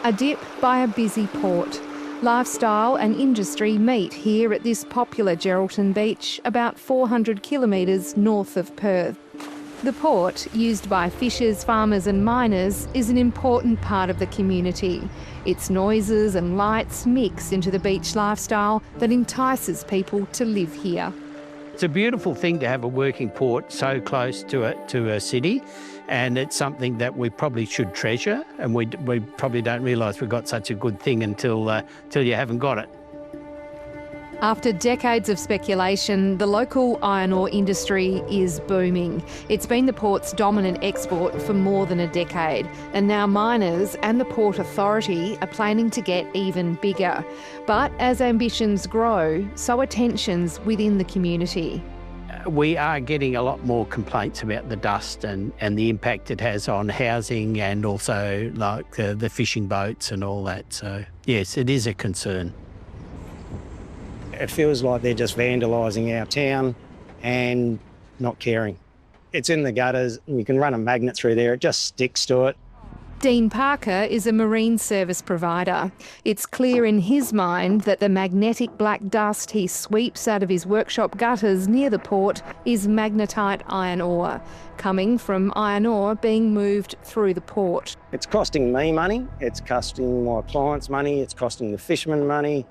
A dip by a busy port. Lifestyle and industry meet here at this popular Geraldton beach, about 400 kilometres north of Perth. The port, used by fishers, farmers and miners, is an important part of the community. Its noises and lights mix into the beach lifestyle that entices people to live here. It's a beautiful thing to have a working port so close to a city, and it's something that we probably should treasure, and we probably don't realise we've got such a good thing until you haven't got it. After decades of speculation, the local iron ore industry is booming. It's been the port's dominant export for more than a decade, and now miners and the Port Authority are planning to get even bigger. But as ambitions grow, so are tensions within the community. We are getting a lot more complaints about the dust and the impact it has on housing and also like the fishing boats and all that. So yes, it is a concern. It feels like they're just vandalising our town and not caring. It's in the gutters, and you can run a magnet through there, it just sticks to it. Dean Parker is a marine service provider. It's clear in his mind that the magnetic black dust he sweeps out of his workshop gutters near the port is magnetite iron ore, coming from iron ore being moved through the port. It's costing me money, it's costing my clients money, it's costing the fishermen money.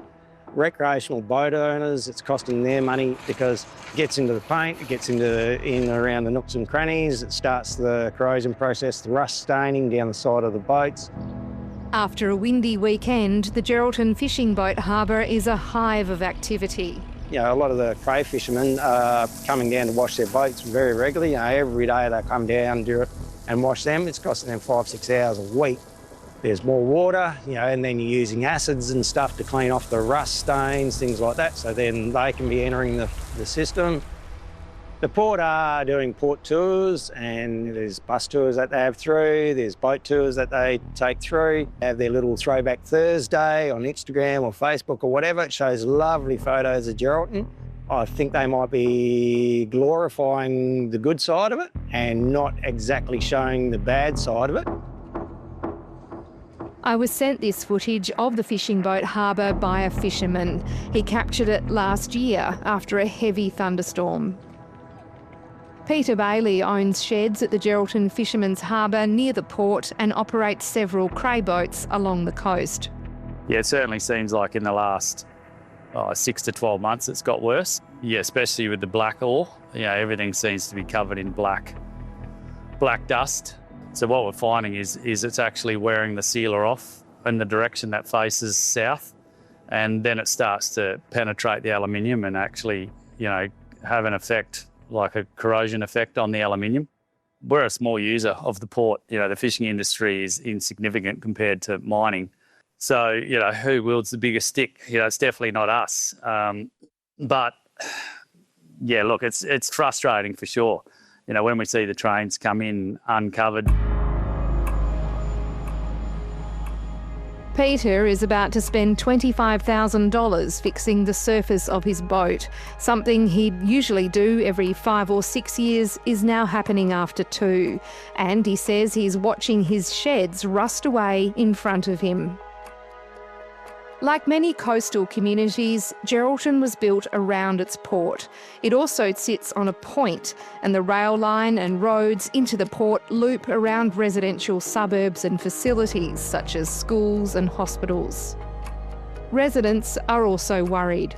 Recreational boat owners, it's costing their money because it gets into the paint, it gets in around the nooks and crannies, it starts the corrosion process, the rust staining down the side of the boats. After a windy weekend, the Geraldton fishing boat harbour is a hive of activity. You know, a lot of the cray fishermen are coming down to wash their boats very regularly. You know, every day they come down, do it and wash them. It's costing them 5-6 hours a week. There's more water, you know, and then you're using acids and stuff to clean off the rust stains, things like that, so then they can be entering the system. The port are doing port tours, and there's bus tours that they have through, there's boat tours that they take through. They have their little Throwback Thursday on Instagram or Facebook or whatever. It shows lovely photos of Geraldton. I think they might be glorifying the good side of it and not exactly showing the bad side of it. I was sent this footage of the fishing boat harbour by a fisherman. He captured it last year after a heavy thunderstorm. Peter Bailey owns sheds at the Geraldton Fishermen's Harbour near the port and operates several cray boats along the coast. Yeah, it certainly seems like in the last 6 to 12 months it's got worse. Yeah, especially with the black ore. You know, everything seems to be covered in black dust. So what we're finding is it's actually wearing the sealer off in the direction that faces south, and then it starts to penetrate the aluminium and actually, you know, have an effect, like a corrosion effect on the aluminium. We're a small user of the port. You know, the fishing industry is insignificant compared to mining. So, you know, who wields the biggest stick? You know, it's definitely not us. But yeah, look, it's frustrating for sure. You know, when we see the trains come in uncovered. Peter is about to spend $25,000 fixing the surface of his boat. Something he'd usually do every 5 or 6 years is now happening after 2. And he says he's watching his sheds rust away in front of him. Like many coastal communities, Geraldton was built around its port. It also sits on a point, and the rail line and roads into the port loop around residential suburbs and facilities such as schools and hospitals. Residents are also worried.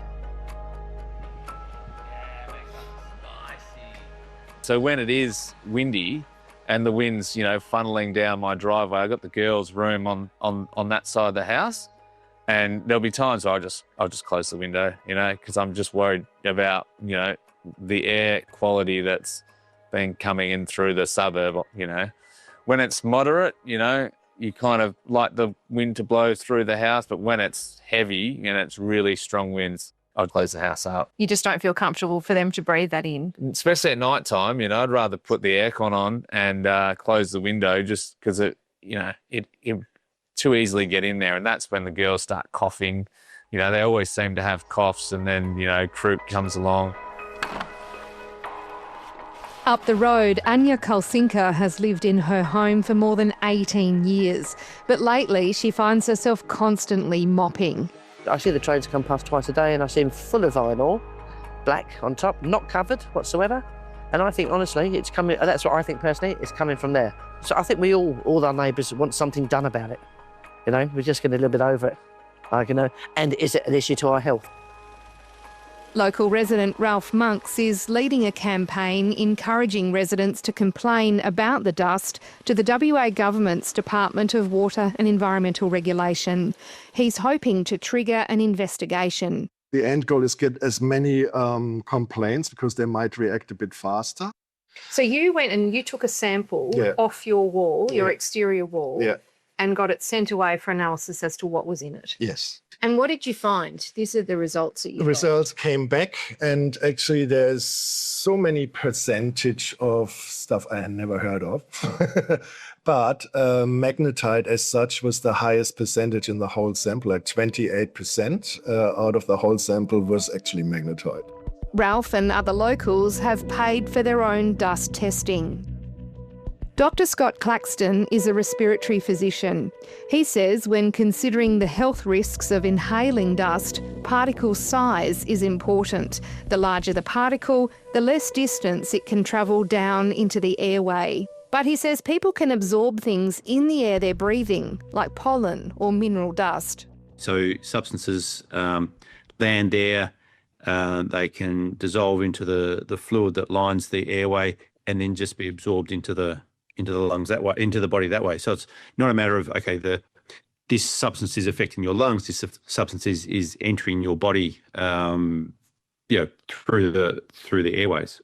So when it is windy and the wind's, you know, funneling down my driveway, I've got the girls' room on that side of the house. And there'll be times where I'll just close the window, you know, because I'm just worried about, you know, the air quality that's been coming in through the suburb, you know. When it's moderate, you know, you kind of like the wind to blow through the house, but when it's heavy and it's really strong winds, I'd close the house up. You just don't feel comfortable for them to breathe that in? Especially at night time, you know, I'd rather put the aircon on and close the window just because it too easily get in there, and that's when the girls start coughing. You know, they always seem to have coughs, and then, you know, croup comes along. Up the road, Anya Kalsinka has lived in her home for more than 18 years. But lately, she finds herself constantly mopping. I see the trains come past twice a day and I see them full of iron ore, black on top, not covered whatsoever. And I think, honestly, it's coming, that's what I think personally, it's coming from there. So I think we all our neighbours want something done about it. You know, we're just getting a little bit over it. And is it an issue to our health? Local resident Ralph Monks is leading a campaign encouraging residents to complain about the dust to the WA Government's Department of Water and Environmental Regulation. He's hoping to trigger an investigation. The end goal is get as many complaints because they might react a bit faster. So you went and you took a sample off your wall, your exterior wall, and got it sent away for analysis as to what was in it. Yes. And what did you find? These are the results that you got. The results came back, and actually there's so many percentage of stuff I had never heard of. But magnetite as such was the highest percentage in the whole sample, like 28% out of the whole sample was actually magnetite. Ralph and other locals have paid for their own dust testing. Dr Scott Claxton is a respiratory physician. He says when considering the health risks of inhaling dust, particle size is important. The larger the particle, the less distance it can travel down into the airway. But he says people can absorb things in the air they're breathing, like pollen or mineral dust. So substances land there, they can dissolve into the fluid that lines the airway and then just be absorbed into the lungs that way, into the body that way. So it's not a matter of, okay, this substance is affecting your lungs, this substance is entering your body, through the airways.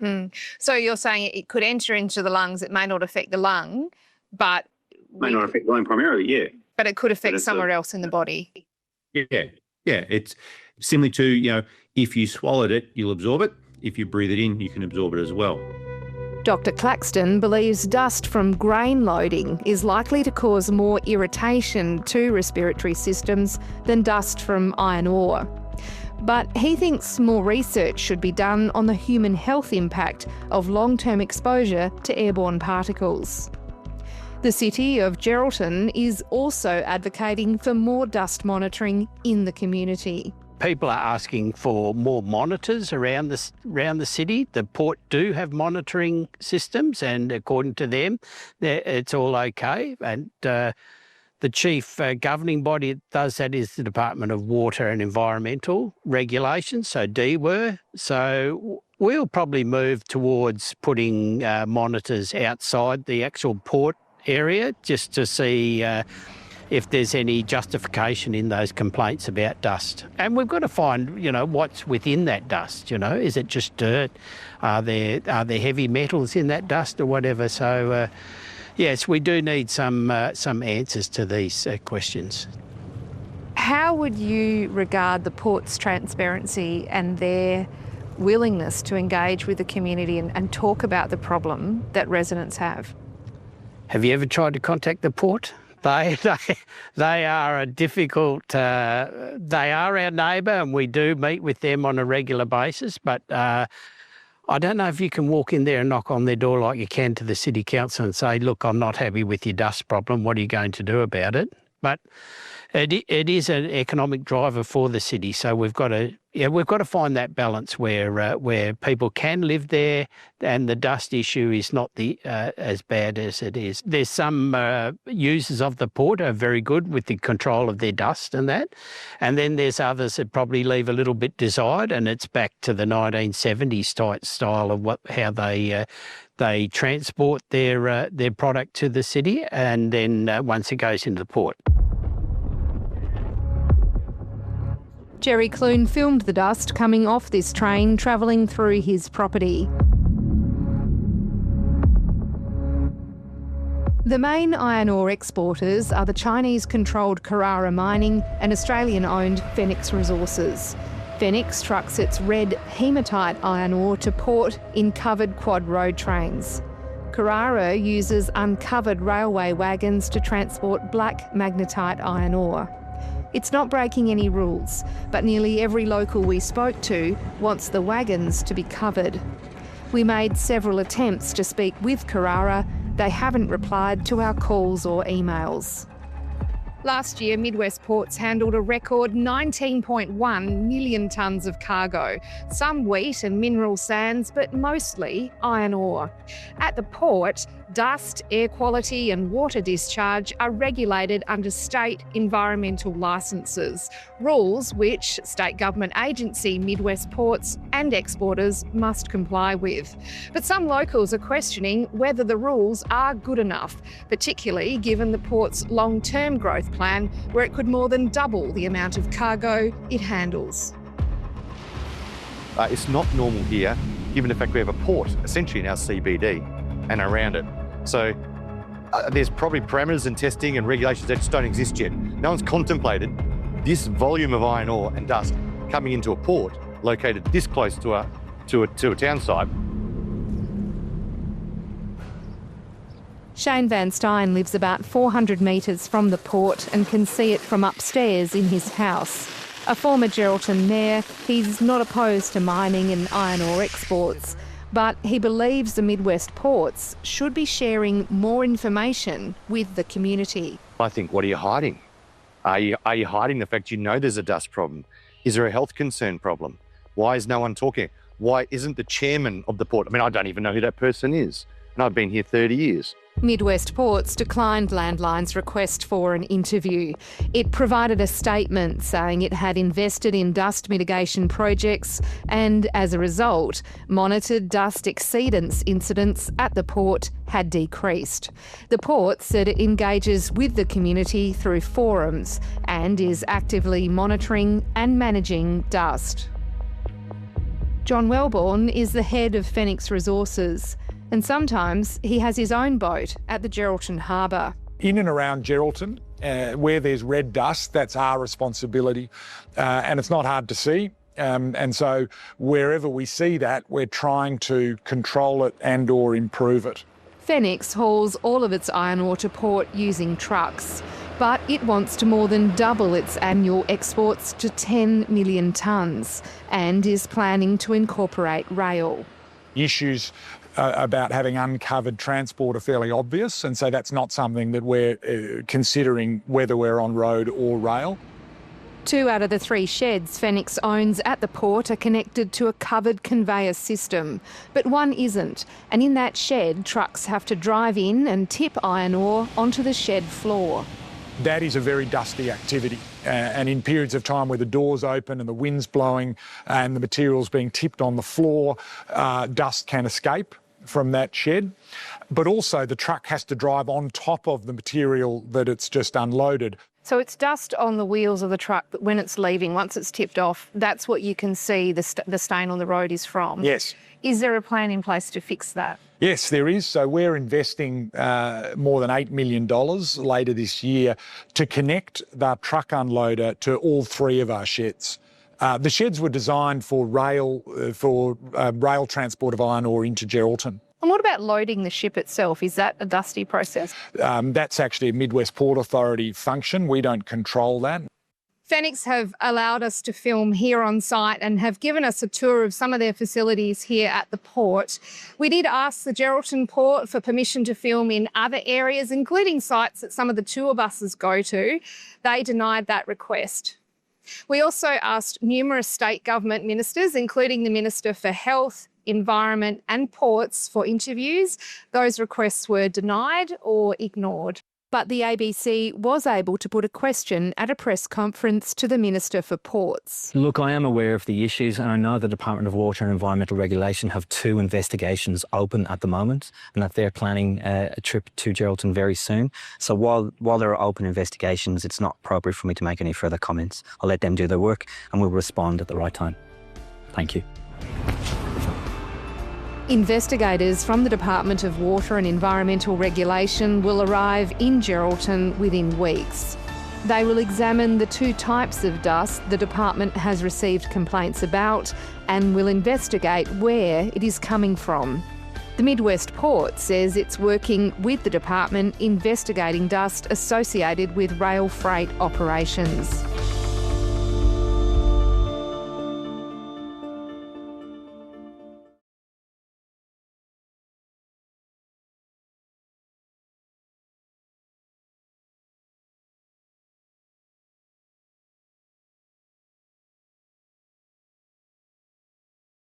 So you're saying it could enter into the lungs, it may not affect the lung, but... May not affect the lung primarily, yeah. But it could affect somewhere else in the body. Yeah. It's similar to, if you swallowed it, you'll absorb it. If you breathe it in, you can absorb it as well. Dr Claxton believes dust from grain loading is likely to cause more irritation to respiratory systems than dust from iron ore. But he thinks more research should be done on the human health impact of long-term exposure to airborne particles. The city of Geraldton is also advocating for more dust monitoring in the community. People are asking for more monitors around the city. The port do have monitoring systems, and according to them, it's all okay. And the chief governing body that does that is the Department of Water and Environmental Regulation, so DWER. So we'll probably move towards putting monitors outside the actual port area just to see if there's any justification in those complaints about dust. And we've got to find, what's within that dust, Is it just dirt? Are there heavy metals in that dust or whatever? So, yes, we do need some answers to these questions. How would you regard the port's transparency and their willingness to engage with the community and talk about the problem that residents have? Have you ever tried to contact the port? They are a difficult, they are our neighbour and we do meet with them on a regular basis, but I don't know if you can walk in there and knock on their door like you can to the City Council and say, look, I'm not happy with your dust problem, what are you going to do about it? But it is an economic driver for the city, so we've got to find that balance where people can live there and the dust issue is not as bad as it is. There's some users of the port are very good with the control of their dust and that, and then there's others that probably leave a little bit desired, and it's back to the 1970s type style of how they transport their product to the city, and then once it goes into the port. Jerry Clune filmed the dust coming off this train travelling through his property. The main iron ore exporters are the Chinese-controlled Carrara Mining and Australian-owned Phoenix Resources. Phoenix trucks its red hematite iron ore to port in covered quad road trains. Carrara uses uncovered railway wagons to transport black magnetite iron ore. It's not breaking any rules, but nearly every local we spoke to wants the wagons to be covered. We made several attempts to speak with Carrara, they haven't replied to our calls or emails. Last year, Midwest Ports handled a record 19.1 million tonnes of cargo, some wheat and mineral sands, but mostly iron ore. At the port, dust, air quality and water discharge are regulated under state environmental licences, rules which state government agency Midwest Ports and exporters must comply with. But some locals are questioning whether the rules are good enough, particularly given the port's long-term growth plan, where it could more than double the amount of cargo it handles. It's not normal here, given the fact we have a port essentially in our CBD and around it. So there's probably parameters and testing and regulations that just don't exist yet. No one's contemplated this volume of iron ore and dust coming into a port located this close to a town site. Shane Van Stein lives about 400 metres from the port and can see it from upstairs in his house. A former Geraldton mayor, he's not opposed to mining and iron ore exports, but he believes the Midwest Ports should be sharing more information with the community. I think, what are you hiding? Are you hiding the fact you know there's a dust problem? Is there a health concern problem? Why is no one talking? Why isn't the chairman of the port? I mean, I don't even know who that person is, and I've been here 30 years. Midwest Ports declined Landline's request for an interview. It provided a statement saying it had invested in dust mitigation projects and, as a result, monitored dust exceedance incidents at the port had decreased. The port said it engages with the community through forums and is actively monitoring and managing dust. John Wellborn is the head of Phoenix Resources, and sometimes he has his own boat at the Geraldton Harbour. In and around Geraldton, where there's red dust, that's our responsibility, and it's not hard to see. And so wherever we see that, we're trying to control it and or improve it. Phoenix hauls all of its iron ore to port using trucks, but it wants to more than double its annual exports to 10 million tonnes and is planning to incorporate rail. Issues about having uncovered transport are fairly obvious, and so that's not something that we're considering whether we're on road or rail. 2 out of the 3 sheds Phoenix owns at the port are connected to a covered conveyor system, but one isn't, and in that shed trucks have to drive in and tip iron ore onto the shed floor. That is a very dusty activity, and in periods of time where the door's open and the wind's blowing and the material's being tipped on the floor, dust can escape from that shed. But also the truck has to drive on top of the material that it's just unloaded. So it's dust on the wheels of the truck, but when it's leaving, once it's tipped off, that's what you can see the stain on the road is from? Yes. Is there a plan in place to fix that? Yes, there is. So we're investing more than $8 million later this year to connect the truck unloader to all 3 of our sheds. The sheds were designed for rail transport of iron ore into Geraldton. And what about loading the ship itself? Is that a dusty process? That's actually a Midwest Port Authority function. We don't control that. Phoenix have allowed us to film here on site and have given us a tour of some of their facilities here at the port. We did ask the Geraldton Port for permission to film in other areas, including sites that some of the tour buses go to. They denied that request. We also asked numerous state government ministers, including the Minister for Health, Environment and Ports, for interviews. Those requests were denied or ignored. But the ABC was able to put a question at a press conference to the Minister for Ports. Look, I am aware of the issues, and I know the Department of Water and Environmental Regulation have 2 investigations open at the moment, and that they're planning a trip to Geraldton very soon. So while there are open investigations, it's not appropriate for me to make any further comments. I'll let them do their work and we'll respond at the right time. Thank you. Investigators from the Department of Water and Environmental Regulation will arrive in Geraldton within weeks. They will examine the 2 types of dust the department has received complaints about and will investigate where it is coming from. The Midwest Port says it's working with the department investigating dust associated with rail freight operations.